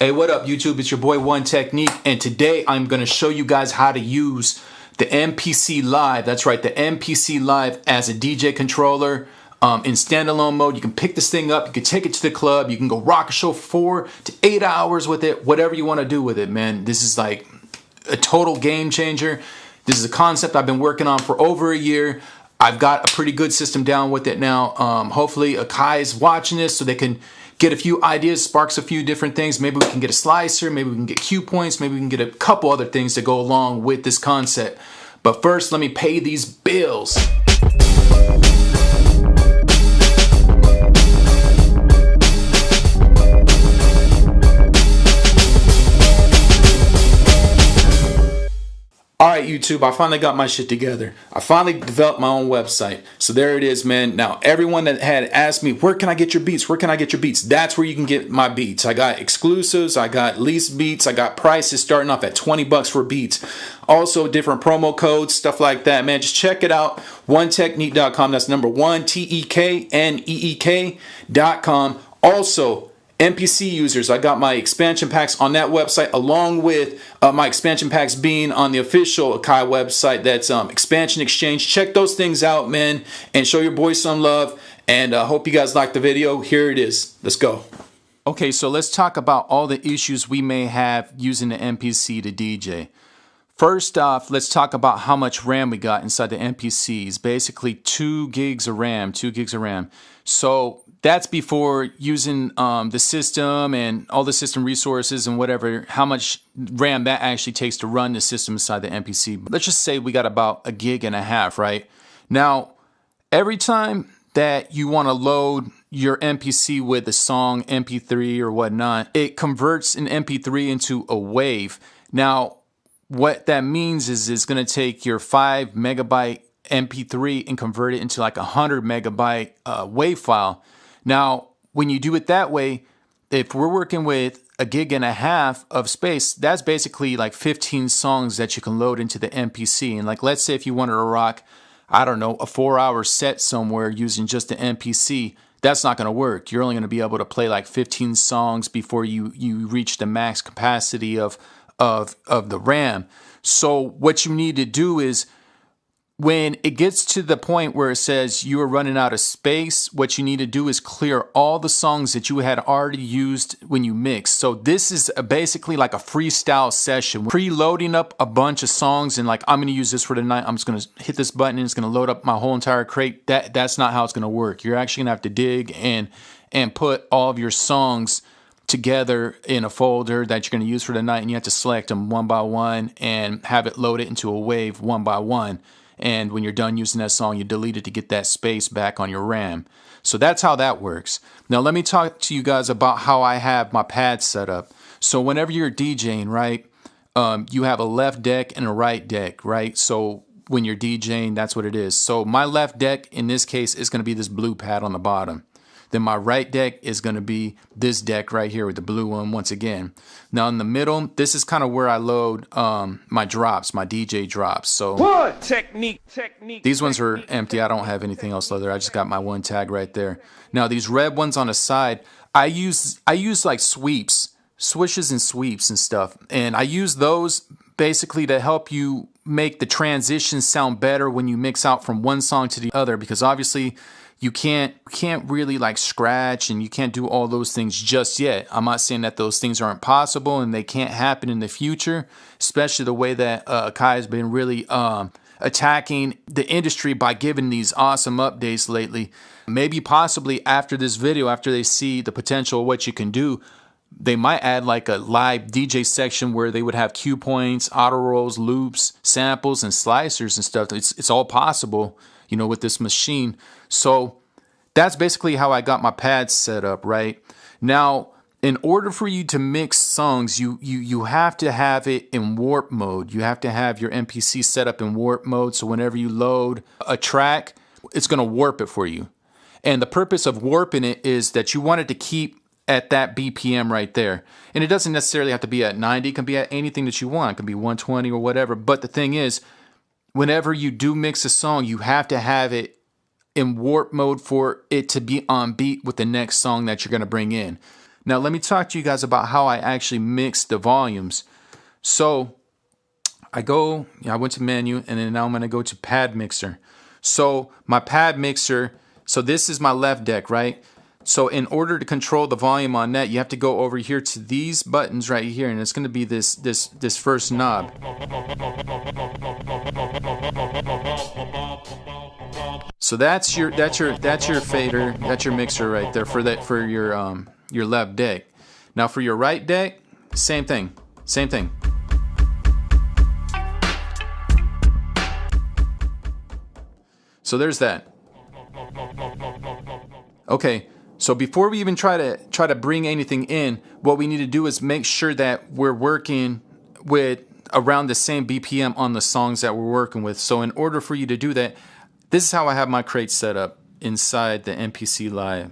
Hey, what up YouTube? It's your boy One Technique, and today I'm going to show you guys how to use the MPC Live. That's right, the MPC Live as a DJ controller in standalone mode. You can pick this thing up, you can take it to the club, you can go rock a show 4 to 8 hours with it, whatever you want to do with it, man. This is like a total game changer. This is a concept I've been working on for over a year. I've got a pretty good system down with it now. Hopefully Akai is watching this so they can get a few ideas, sparks a few different things. Maybe we can get a slicer, maybe we can get cue points, maybe we can get a couple other things to go along with this concept. But first, let me pay these bills. Alright YouTube, I finally got my shit together. I finally developed my own website. So there it is, man. Now everyone that had asked me, where can I get your beats? Where can I get your beats? That's where you can get my beats. I got exclusives, I got lease beats, I got prices starting off at 20 bucks for beats. Also different promo codes, stuff like that, man. Just check it out. OneTechnique.com. That's number 1 TEKNEEK.com. Also, MPC users, I got my expansion packs on that website, along with my expansion packs being on the official Akai website. That's Expansion Exchange. Check those things out, man, and show your boys some love. And I hope you guys liked the video. Here it is. Let's go. Okay, so let's talk about all the issues we may have using the MPC to DJ. First off, let's talk about how much RAM we got inside the MPCs. Basically 2 gigs of RAM, 2 gigs of RAM. So that's before using the system and all the system resources and whatever, how much RAM that actually takes to run the system inside the MPC. Let's just say we got about 1.5 gigs, right? Now, every time that you want to load your MPC with a song, MP3 or whatnot, it converts an MP3 into a wave. Now, what that means is it's going to take your 5 megabyte MP3 and convert it into like a 100 megabyte wave file. Now, when you do it that way, if we're working with 1.5 gigs of space, that's basically like 15 songs that you can load into the MPC. And like, let's say if you wanted to rock, I don't know, a 4-hour set somewhere using just the MPC, that's not going to work. You're only going to be able to play like 15 songs before you reach the max capacity of the RAM. So what you need to do is, when it gets to the point where it says you are running out of space, what you need to do is clear all the songs that you had already used when you mixed. So this is basically like a freestyle session. Preloading up a bunch of songs and like, I'm going to use this for tonight. I'm just going to hit this button and it's going to load up my whole entire crate. That's not how it's going to work. You're actually going to have to dig and put all of your songs together in a folder that you're going to use for the night, and you have to select them one by one and have it load it into a wave one by one. And when you're done using that song, you delete it to get that space back on your RAM. So that's how that works. Now let me talk to you guys about how I have my pads set up. So whenever you're DJing, right, you have a left deck and a right deck, right? So when you're DJing, that's what it is. So my left deck in this case is going to be this blue pad on the bottom. Then my right deck is going to be this deck right here with the blue one once again. Now in the middle, this is kind of where I load my drops, my DJ drops. So One technique. These ones are empty. I don't have anything else there. I just got my one tag right there. Now these red ones on the side, I use like sweeps, swishes and sweeps and stuff. And I use those basically to help you make the transition sound better when you mix out from one song to the other, because obviously you can't really like scratch and you can't do all those things just yet. I'm not saying that those things aren't possible and they can't happen in the future, especially the way that Akai has been really attacking the industry by giving these awesome updates lately. Maybe possibly after this video, after they see the potential of what you can do, they might add like a live DJ section where they would have cue points, auto rolls, loops, samples, and slicers and stuff. It's all possible, you know, with this machine. So that's basically how I got my pads set up, right? Now, in order for you to mix songs, you have to have it in warp mode. You have to have your MPC set up in warp mode, so whenever you load a track, it's going to warp it for you. And the purpose of warping it is that you want it to keep at that BPM right there. And it doesn't necessarily have to be at 90. It can be at anything that you want. It can be 120 or whatever. But the thing is, whenever you do mix a song, you have to have it in warp mode for it to be on beat with the next song that you're going to bring in. Now let me talk to you guys about how I actually mix the volumes. So I went to menu, and then now I'm going to go to pad mixer. So my pad mixer, so this is my left deck, right? So in order to control the volume on that, you have to go over here to these buttons right here, and it's going to be this first knob. So that's your fader, that's your mixer right there for your left deck. Now for your right deck, same thing. So there's that. Okay, so before we even try to bring anything in, what we need to do is make sure that we're working with around the same BPM on the songs that we're working with. So in order for you to do that, this is how I have my crate set up inside the MPC Live.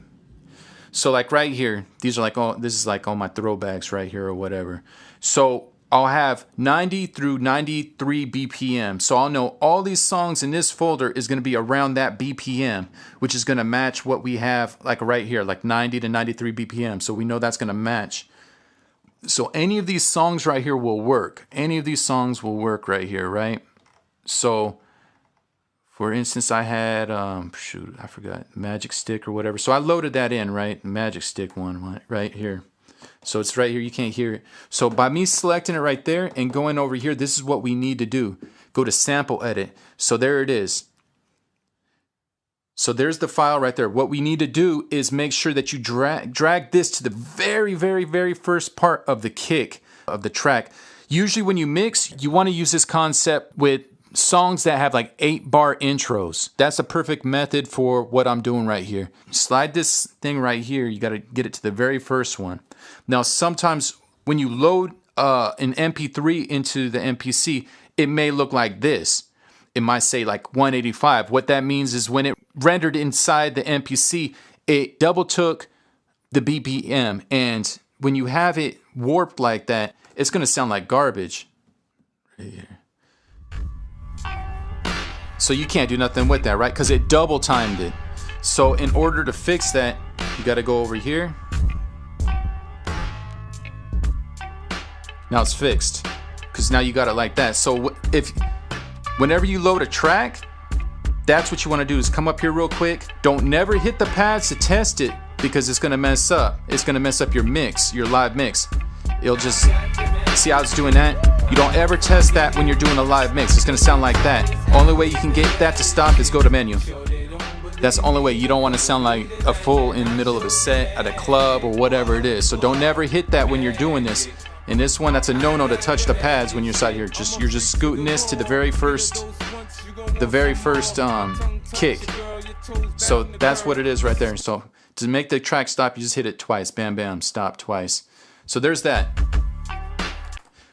So like right here, this is like all my throwbacks right here or whatever. So I'll have 90 through 93 BPM. So I'll know all these songs in this folder is going to be around that BPM, which is going to match what we have like right here, like 90 to 93 BPM. So we know that's going to match. So any of these songs right here will work. Any of these songs will work right here, right? So for instance, I had, I forgot, Magic Stick or whatever. So I loaded that in, right? Magic Stick one right here. So it's right here, you can't hear it. So by me selecting it right there and going over here, this is what we need to do. Go to sample edit. So there it is. So there's the file right there. What we need to do is make sure that you drag this to the very, very, very first part of the kick of the track. Usually when you mix, you want to use this concept with songs that have like 8-bar intros. That's a perfect method for what I'm doing right here. Slide this thing right here. You got to get it to the very first one. Now, sometimes when you load an MP3 into the MPC, it may look like this. It might say like 185. What that means is when it rendered inside the MPC, it double took the BPM. And when you have it warped like that, it's going to sound like garbage. Right here. So you can't do nothing with that, right? Because it double timed it. So in order to fix that, you got to go over here. Now it's fixed because now you got it like that. So whenever you load a track, that's what you want to do is come up here real quick. Don't never hit the pads to test it because it's going to mess up. It's going to mess up your mix, your live mix. It'll just, see how it's doing that? You don't ever test that when you're doing a live mix. It's going to sound like that. Only way you can get that to stop is go to menu. That's the only way. You don't want to sound like a fool in the middle of a set at a club or whatever it is. So don't never hit that when you're doing this. In this one, that's a no-no to touch the pads when you're side here. You're just scooting this to the very first kick. So that's what it is right there. So to make the track stop, you just hit it twice. Bam, bam, stop twice. So there's that.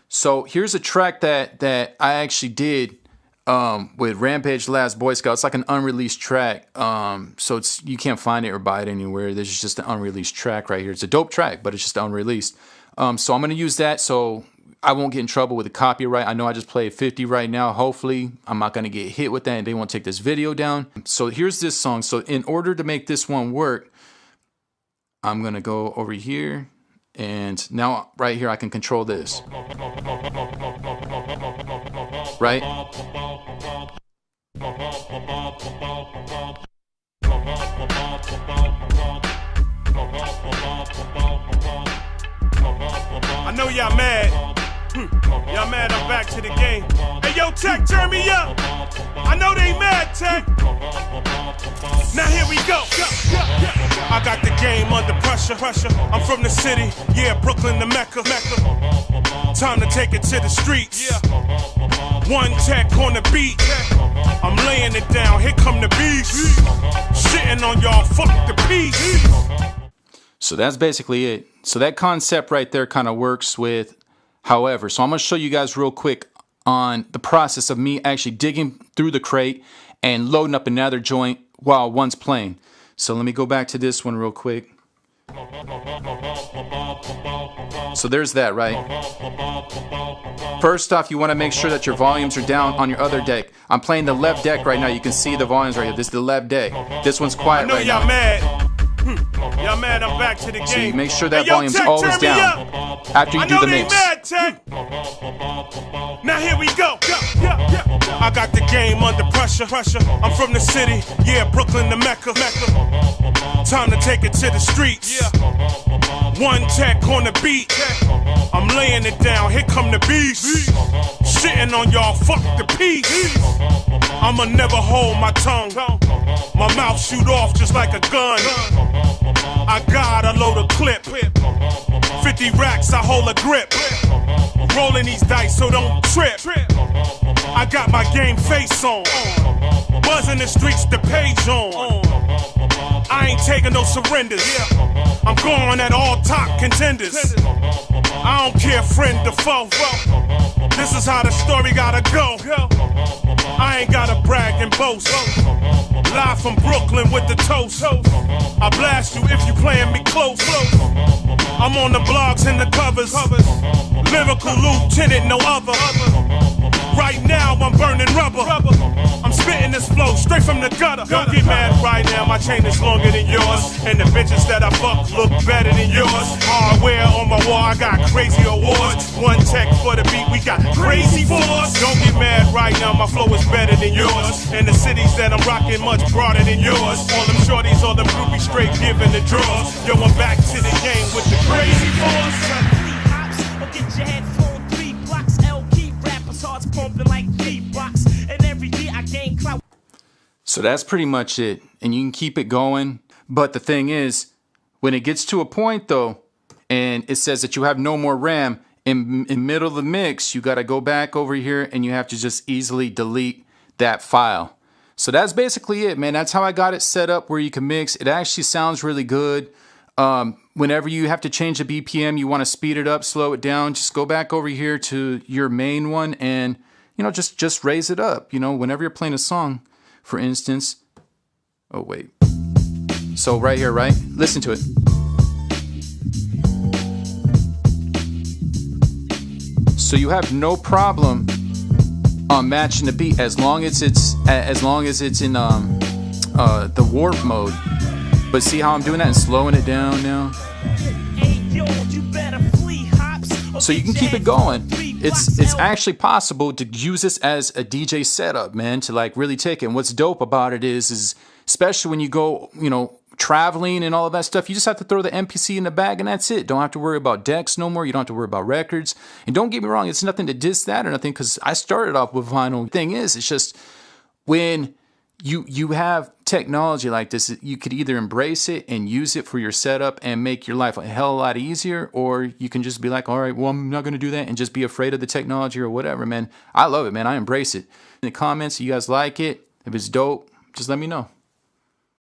So here's a track that I actually did with Rampage Last Boy Scout. It's like an unreleased track. So you can't find it or buy it anywhere. This is just an unreleased track right here. It's a dope track, but it's just unreleased. So I'm going to use that so I won't get in trouble with the copyright. I know I just played 50 right now. Hopefully, I'm not going to get hit with that and they won't take this video down. So here's this song. So in order to make this one work, I'm going to go over here. And now right here, I can control this. Right? I know y'all mad. Y'all mad I'm back to the game. Hey, yo, Tech, turn me up. I know they mad, Tech. Now here we go. I got the game under pressure. I'm from the city, yeah, Brooklyn to Mecca. Time to take it to the streets. One Tech on the beat. I'm laying it down, here come the beast. Shitting on y'all, fuck the peace. So that's basically it. So that concept right there kind of works with however. So I'm going to show you guys real quick on the process of me actually digging through the crate and loading up another joint while one's playing. So let me go back to this one real quick. So there's that, right? First off, you want to make sure that your volumes are down on your other deck. I'm playing the left deck right now. You can see the volumes right here. This is the left deck. This one's quiet right now. I know y'all mad. Y'all mad I'm back to the game. So you make sure that Hey, yo, volume's Tech, always turn me down up. after you do the mix. I know they mad, Tech. Now here we go. I got the game under pressure. I'm from the city, yeah, Brooklyn to Mecca. Time to take it to the streets. One Tech on the beat. I'm laying it down, here come the beast. Shitting on y'all, fuck the peace. I'ma never hold my tongue. My mouth shoot off just like a gun. I got a load of clip. 50 racks, I hold a grip. Rolling these dice, so don't trip. I got my game face on. Buzzing the streets, the page on. I ain't taking no surrenders. I'm going at all top contenders. I don't care friend or foe. This is how the story gotta go. I ain't gotta brag and boast. Live from Brooklyn with the toast. I blast you if you playing me close. I'm on the blogs and the covers. Lyrical lieutenant, no other. Right now I'm burning rubber. I'm spitting this flow straight from the gutter. Don't get mad right now, my chain is longer than yours. And the bitches that I fuck look better than yours. Hardware on my wall, I got crazy awards. One Tech for the beat, we got crazy force. Don't get mad right now, my flow is better than yours. And the cities that I'm rocking much broader than yours. All them shorties, all them groupies straight giving the draws. Yo, I'm back to the game with the crazy force. 3 hops, or get your head flown 3 blocks. L keep rappers hearts pumping like beatbox. And every day I gain clout. So that's pretty much it. And you can keep it going. But the thing is, when it gets to a point though, and it says that you have no more RAM, in middle of the mix, you got to go back over here and you have to just easily delete that file. So that's basically it, man. That's how I got it set up where you can mix. It actually sounds really good. Whenever you have to change the BPM, you want to speed it up, slow it down, just go back over here to your main one and, you know, just raise it up. You know, whenever you're playing a song, for instance. Oh, wait. So right here, right? Listen to it. So you have no problem on matching the beat as long as it's in the warp mode. But see how I'm doing that and slowing it down now? So you can keep it going. It's actually possible to use this as a DJ setup, man, to like really take it. And what's dope about it is especially when you go, you know, traveling and all of that stuff, you just have to throw the MPC in the bag and that's it. Don't have to worry about decks no more. You don't have to worry about records. And don't get me wrong, it's nothing to diss that or nothing because I started off with vinyl. Thing is, it's just when you have technology like this, you could either embrace it and use it for your setup and make your life a hell of a lot easier, or you can just be like, all right, well, I'm not going to do that and just be afraid of the technology or whatever, man. I love it, man. I embrace it. In the comments, you guys like it. If it's dope, just let me know.